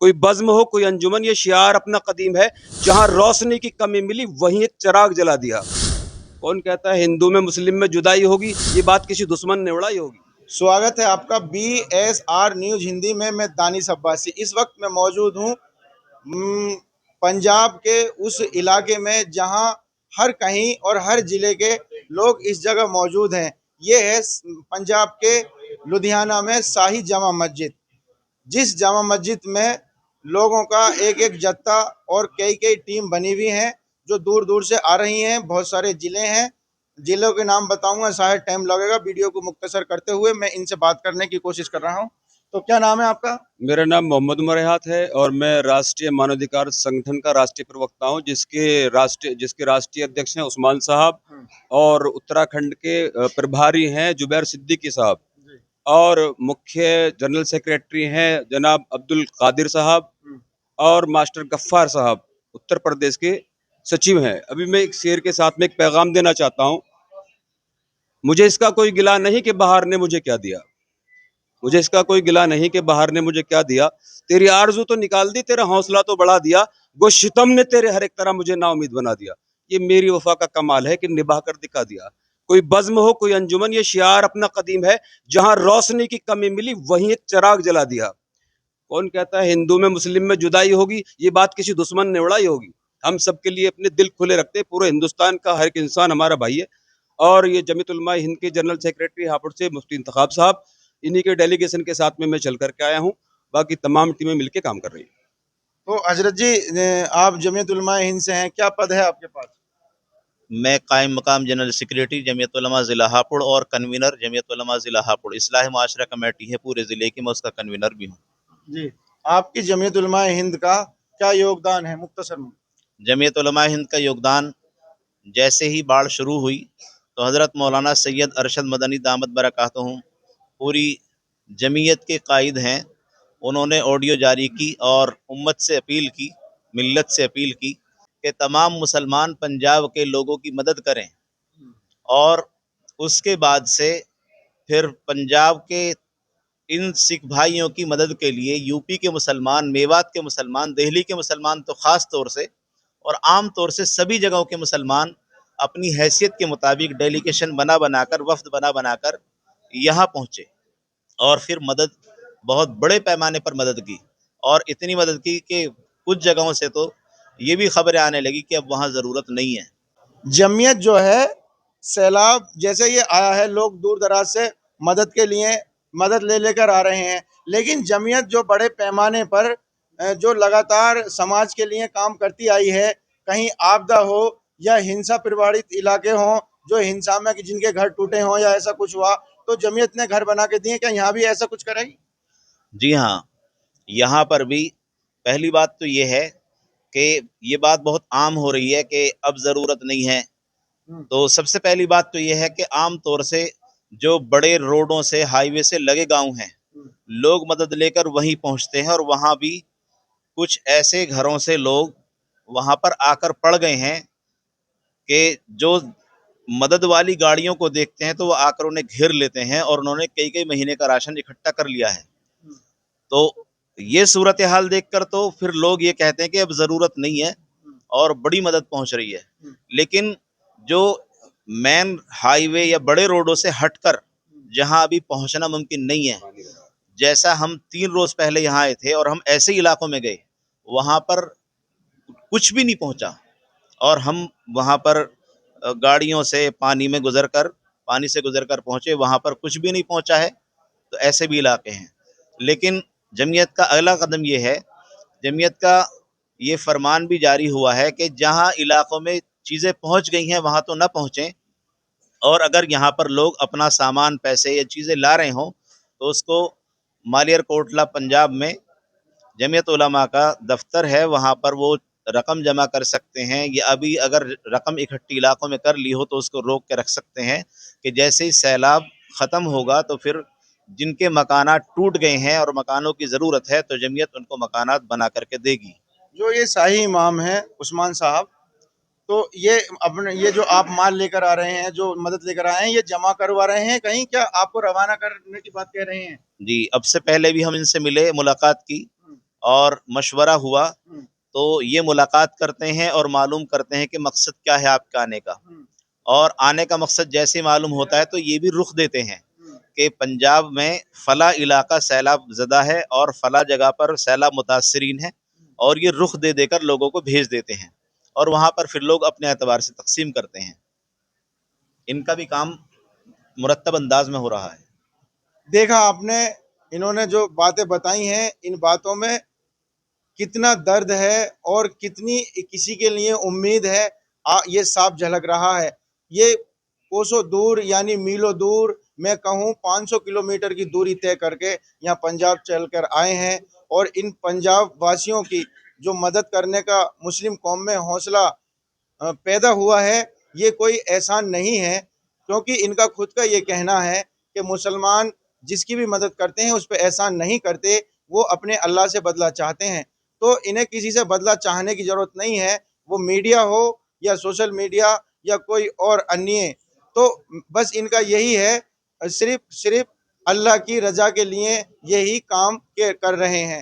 कोई बज़्म हो, कोई अंजुमन, ये शियार अपना कदीम है। जहां रोशनी की कमी मिली वहीं एक चिराग जला दिया। कौन कहता है हिंदू में मुस्लिम में जुदाई होगी? ये बात किसी दुश्मन ने उड़ाई होगी। स्वागत है आपका BSR न्यूज हिंदी में। मैं दानिश अब्बासी इस वक्त मैं मौजूद हूँ पंजाब के उस इलाके में जहां हर कहीं और हर जिले के लोग इस जगह मौजूद हैं। ये है पंजाब के लुधियाना में शाही जामा मस्जिद, जिस जामा मस्जिद में लोगों का एक एक जत्था और कई कई टीम बनी हुई हैं जो दूर दूर से आ रही हैं। बहुत सारे जिले हैं, जिलों के नाम बताऊंगा, शायद टाइम लगेगा। वीडियो को मुख्तसर करते हुए मैं इनसे बात करने की कोशिश कर रहा हूं। तो क्या नाम है आपका? मेरा नाम मोहम्मद उमर हयात है और मैं राष्ट्रीय मानवाधिकार संगठन का राष्ट्रीय प्रवक्ता हूं, जिसके राष्ट्रीय अध्यक्ष हैं उस्मान साहब, और उत्तराखंड के प्रभारी हैं जुबैर सिद्दीकी साहब, और मुख्य जनरल सेक्रेटरी हैं जनाब अब्दुल कादिर साहब, और मास्टर गफ्फार साहब उत्तर प्रदेश के सचिव हैं। अभी मैं एक शेर के साथ में एक पैगाम देना चाहता हूं। मुझे इसका कोई गिला नहीं कि बहार ने मुझे क्या दिया, मुझे इसका कोई गिला नहीं कि बहार ने मुझे क्या दिया। तेरी आरजू तो निकाल दी, तेरा हौसला तो बढ़ा दिया, गो शितम ने तेरे हर एक तरह मुझे नाउमीद बना दिया। ये मेरी वफा का कमाल है कि निभा कर दिखा दिया। कोई बज़्म हो, कोई अंजुमन, ये शियार अपना कदीम है। जहां रोशनी की कमी मिली वहीं एक चिराग जला दिया। कौन कहता है हिंदू में मुस्लिम में जुदाई होगी? ये बात किसी दुश्मन ने उड़ाई होगी। हम सबके लिए अपने दिल खुले रखते हैं। पूरे हिंदुस्तान का हर एक इंसान हमारा भाई है। और ये जमीयत उलमा हिंद के जनरल सेक्रेटरी हापुड़ से मुफ्ती इंतखाब साहब, इन्हीं के डेलीगेशन के साथ में मैं चल करके आया हूँ। बाकी तमाम टीमें मिलकर काम कर रही हैं। तो हजरत जी, आप जमीयत उलमा हिंद से हैं, क्या पद है आपके पास? मैं कायम मकाम जनरल सेक्रेटरी जमीयत उलमा ज़िला हापुड़ और कन्वीनर जमीयत उलमा ज़िला हापुड़ इस्लाह मुआशरा कमेटी है पूरे ज़िले की, मैं उसका कन्वीनर भी हूँ। जी, आपकी जमीयत उलमा हिंद का क्या योगदान है मुख्तसर में? जमीयत उलमा हिंद का योगदान, जैसे ही बाढ़ शुरू हुई तो हज़रत मौलाना सैयद अरशद मदनी दामत बरकातहू पूरी जमीयत के कायद हैं, उन्होंने ऑडियो जारी की और उम्मत से अपील की, मिल्लत से अपील की कि तमाम मुसलमान पंजाब के लोगों की मदद करें। और उसके बाद से फिर पंजाब के इन सिख भाइयों की मदद के लिए यूपी के मुसलमान, मेवात के मुसलमान, दिल्ली के मुसलमान तो ख़ास तौर से और आम तौर से सभी जगहों के मुसलमान अपनी हैसियत के मुताबिक डेलीगेशन बनाकर, वफ्द बनाकर यहाँ पहुँचे और फिर मदद, बहुत बड़े पैमाने पर मदद की। और इतनी मदद की कि कुछ जगहों से तो ये भी खबरें आने लगी कि अब वहाँ ज़रूरत नहीं है। जमीयत जो है, सैलाब जैसे ये आया है, लोग दूर दराज से मदद के लिए मदद लेकर आ रहे हैं, लेकिन जमीयत जो बड़े पैमाने पर जो लगातार समाज के लिए काम करती आई है, कहीं आपदा हो या हिंसा प्रभावित इलाके हों, जो हिंसा में जिनके घर टूटे हों या ऐसा कुछ हुआ, तो जमीयत ने घर बना के दिए। क्या यहाँ भी ऐसा कुछ करेगी? जी हाँ, यहाँ पर भी पहली बात तो ये है कि ये बात बहुत आम हो रही है कि अब ज़रूरत नहीं है। तो सबसे पहली बात तो ये है कि आम तौर से जो बड़े रोडों से, हाईवे से लगे गांव हैं, लोग मदद लेकर वहीं पहुंचते हैं और वहां भी कुछ ऐसे घरों से लोग वहां पर आकर पड़ गए हैं कि जो मदद वाली गाड़ियों को देखते हैं तो वो आकर उन्हें घेर लेते हैं और उन्होंने कई कई महीने का राशन इकट्ठा कर लिया है। तो ये सूरत हाल देखकर तो फिर लोग ये कहते हैं कि अब ज़रूरत नहीं है और बड़ी मदद पहुंच रही है। लेकिन जो मेन हाईवे या बड़े रोडों से हटकर जहां अभी पहुंचना मुमकिन नहीं है, जैसा हम 3 रोज पहले यहाँ आए थे और हम ऐसे इलाकों में गए, वहां पर कुछ भी नहीं पहुंचा और हम वहां पर गाड़ियों से पानी से गुजर कर पहुंचे, वहां पर कुछ भी नहीं पहुंचा है। तो ऐसे भी इलाके हैं। लेकिन जमीयत का अगला कदम ये है, जमीयत का ये फरमान भी जारी हुआ है कि जहां इलाकों में चीज़ें पहुंच गई हैं वहां तो ना पहुंचें, और अगर यहाँ पर लोग अपना सामान, पैसे या चीज़ें ला रहे हों तो उसको मालियर कोटला पंजाब में जमीयत उलमा का दफ्तर है, वहाँ पर वो रकम जमा कर सकते हैं, या अभी अगर रकम इकट्ठी इलाकों में कर ली हो तो उसको रोक के रख सकते हैं कि जैसे ही सैलाब ख़त्म होगा तो फिर जिनके मकानात टूट गए हैं और मकानों की ज़रूरत है तो जमीयत उनको मकानात बना करके देगी। जो ये शाही इमाम है उस्मान साहब, तो ये अपने ये जो आप माल लेकर आ रहे हैं, जो मदद लेकर आए हैं, ये जमा करवा रहे हैं कहीं, क्या आपको रवाना करने की बात कह रहे हैं? जी, अब से पहले भी हम इनसे मिले, मुलाकात की اور مشورہ ہوا تو یہ ملاقات کرتے ہیں اور معلوم کرتے ہیں کہ مقصد کیا ہے آپ کا آنے کا، اور آنے کا مقصد جیسے معلوم ہوتا ہے تو یہ بھی رخ دیتے ہیں کہ پنجاب میں فلاں علاقہ سیلاب زدہ ہے اور فلاں جگہ پر سیلاب متاثرین ہے، اور یہ رخ دے دے کر لوگوں کو بھیج دیتے ہیں، اور وہاں پر پھر لوگ اپنے اعتبار سے تقسیم کرتے ہیں۔ ان کا بھی کام مرتب انداز میں ہو رہا ہے۔ دیکھا آپ نے، انہوں نے جو باتیں بتائی ہیں، ان باتوں میں کتنا درد ہے اور کتنی کسی کے لیے امید ہے، یہ صاف جھلک رہا ہے۔ یہ کوسوں دور، یعنی میلوں دور، میں کہوں 500 کلومیٹر کی دوری طے کر کے یہاں پنجاب چل کر آئے ہیں، اور ان پنجاب واسیوں کی جو مدد کرنے کا مسلم قوم میں حوصلہ پیدا ہوا ہے، یہ کوئی احسان نہیں ہے، کیونکہ ان کا خود کا یہ کہنا ہے کہ مسلمان جس کی بھی مدد کرتے ہیں اس پہ احسان نہیں کرتے، وہ اپنے اللہ سے بدلہ چاہتے ہیں۔ تو انہیں کسی سے بدلہ چاہنے کی ضرورت نہیں ہے، وہ میڈیا ہو یا سوشل میڈیا یا کوئی اور انیہ، تو بس ان کا یہی ہے، صرف اللہ کی رضا کے لیے یہی کام کر رہے ہیں۔